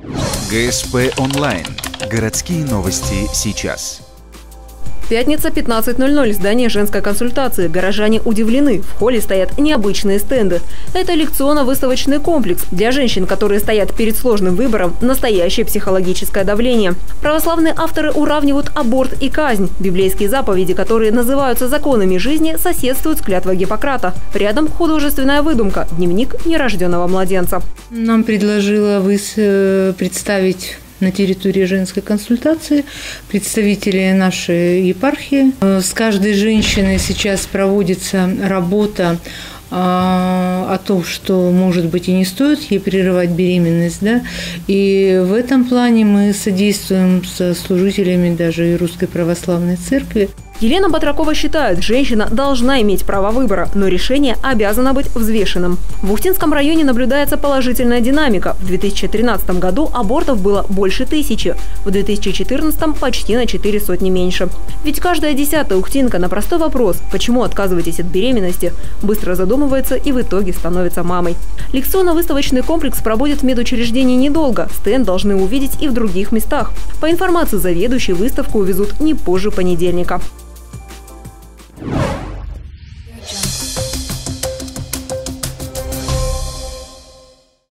ГСП онлайн. Городские новости сейчас. Пятница, 15:00. Здание женской консультации. Горожане удивлены. В холле стоят необычные стенды. Это лекционно-выставочный комплекс. Для женщин, которые стоят перед сложным выбором, настоящее психологическое давление. Православные авторы уравнивают аборт и казнь. Библейские заповеди, которые называются законами жизни, соседствуют с клятвой Гиппократа. Рядом художественная выдумка – дневник нерожденного младенца. Нам предложила представить на территории женской консультации представители нашей епархии. С каждой женщиной сейчас проводится работа о том, что, может быть, и не стоит ей прерывать беременность. Да? И в этом плане мы содействуем со служителями даже и Русской Православной Церкви. Елена Батракова считает, женщина должна иметь право выбора, но решение обязано быть взвешенным. В Ухтинском районе наблюдается положительная динамика. В 2013 году абортов было больше 1000, в 2014 почти на 400 меньше. Ведь каждая 10-я ухтинка на простой вопрос «почему отказываетесь от беременности?» быстро задумывается и в итоге становится мамой. Лекционно-выставочный комплекс проводит в медучреждении недолго. Стенд должны увидеть и в других местах. По информации заведующей, выставку увезут не позже понедельника.